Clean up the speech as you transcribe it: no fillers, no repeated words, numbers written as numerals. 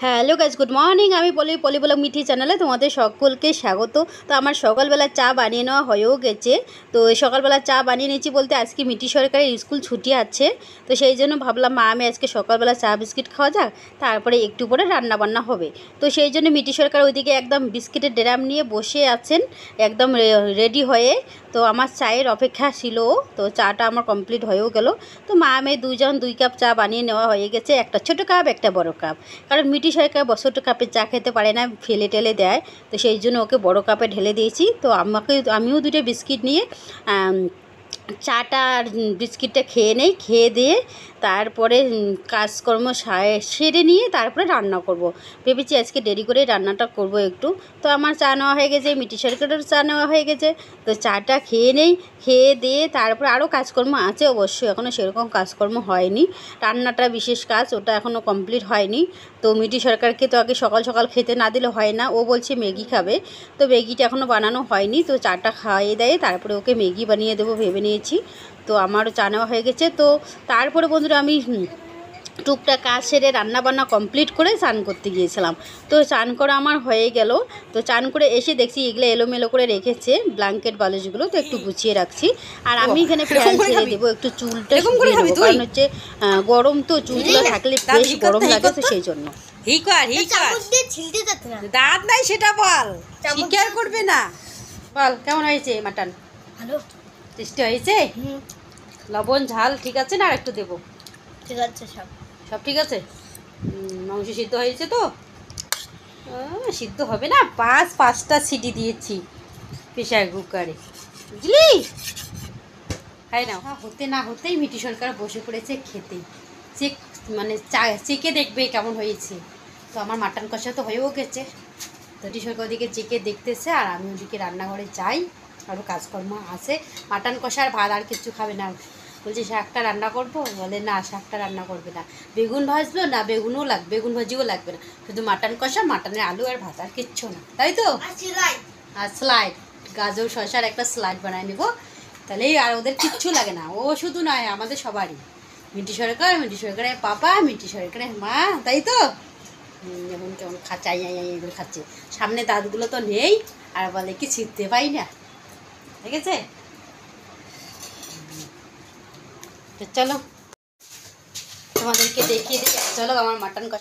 Hello guys, good morning. আমি পলি blog Mithi চ্যানেলে তোমাদের সকলকে স্বাগত। তো আমার সকালবেলা চা বানিয়ে নেওয়া হয়েও গেছে। তো সকালবেলা চা বানিয়ে নিয়েছি বলতে আজকে মিঠি সরকারের স্কুল ছুটি আছে, তো সেই জন্য ভাবলাম মা আমি আজকে সকালবেলা চা বিস্কিট খাওয়া যাক, তারপরে একটু পরে রান্নাবান্না হবে। তো সেই জন্য মিঠি সরকার ওইদিকে একদম বিস্কিটের ড্রাম নিয়ে বসে আছেন, একদম রেডি হয়ে। তো আমার চায়ের অপেক্ষা ছিল, তো চাটা আমার কমপ্লিট হয়েও গেল। তো মা আমি দুজন 2 কাপ চা বানিয়ে নেওয়া হয়ে গেছে, একটা ছোটো কাপ একটা বড় কাপ। কারণ মিঠি সরকার ছোটো কাপে চা খেতে পারে না, ফেলে টেলে দেয়, তো সেই জন্য ওকে বড় কাপে ঢেলে দিয়েছি। তো আমিও 2টা বিস্কিট নিয়ে চাটা আর বিস্কিটটা খেয়ে নেই, খেয়ে দিয়ে তারপরে কাজকর্ম সেরে নিয়ে তারপরে রান্না করব। ভেবেছি আজকে দেরি করে রান্নাটা করব একটু। তো আমার চা নেওয়া হয়ে গেছে, মিঠি সরকারের চা নেওয়া হয়ে গেছে। তো চাটা খেয়ে নেই, খেয়ে দিয়ে তারপরে আরও কাজকর্ম আছে অবশ্যই, এখনও সেরকম কাজকর্ম হয়নি। রান্নাটা বিশেষ কাজ, ওটা এখনও কমপ্লিট হয়নি। তো মিঠি সরকারকে তো আগে সকাল সকাল খেতে না দিলে হয় না, ও বলছে ম্যাগি খাবে, তো ম্যাগিটা এখনও বানানো হয়নি। তো চাটা খাইয়ে দেয় তারপরে ওকে ম্যাগি বানিয়ে দেবো ভেবে নিয়েছি। তো আমারও চা নেওয়া হয়ে গেছে। তো তারপরে বন্ধুরা আমি টুকটাক কাজ সেরে রান্নাবান্না কমপ্লিট করে স্নান করতে গিয়েছিলাম। তো স্নান করা আমার হয়ে গেল। তো স্নান করে এসে দেখছি এগুলো এলোমেলো করে রেখেছে, ব্ল্যাঙ্কেট বালিশগুলো, তো একটু গুছিয়ে রাখছি। আর আমি এখানে ফ্যান ছেড়ে দেবো, একটু চুলটা শুকিয়ে নেবো, কারণ হচ্ছে গরম, তো চুলগুলো থাকলে বেশ গরম লাগে, তো সেই জন্য। দাঁত নাই সেটা বল, স্বীকার করবে না। বল কেমন হয়েছে মাটন? ভালো, টেস্টি হয়েছে? লবণ ঝাল ঠিক আছে না আর একটু দেবো? ঠিক আছে, সব ঠিক আছে। মাংস সিদ্ধ হয়েছে তো? সিদ্ধ হবে না, 5টা সিটি দিয়েছি প্রেশার কুকারে, বুঝলি? তাই না, হতে না হতেই মিঠি সরকার বসে পড়েছে খেতে। চেকে দেখবে কেমন হয়েছে। তো আমার মাটন কষা তো হয়েও গেছে, তো মিঠি সরকার ওদিকে চেকে দেখতেছে, আর আমি ওদিকে রান্নাঘরে যাই, আরও কাজকর্ম আছে। মাটন কষা আর ভাত, আর কিছু খাবে না। বলছি শাকটা রান্না করবো, বলে না শাকটা রান্না করবে না, বেগুন ভাজবো না, বেগুনও লাগবে, বেগুন ভাজিও লাগবে না, শুধু মাটন কষা, মাটনের আলু আর ভাত, আর কিচ্ছু না, তাই তো? আর স্লাইড, গাজর শসার একটা স্লাইড বানায় নেবো, তাহলেই আর ওদের কিচ্ছু লাগে না। ও শুধু নয়, আমাদের সবারই, মিঠি সরকারের পাপা, মিঠি সরকারের মা, তাই তো? যেমন কেমন খাচ্ছাই এগুলো খাচ্ছে, সামনে দাঁতগুলো তো নেই, আর বলে কি ছিঁড়তে পাই না, ঠিক আছে? তো চলো তোমাদেরকে দেখিয়ে দিই, চলো আমার মাটন কষা।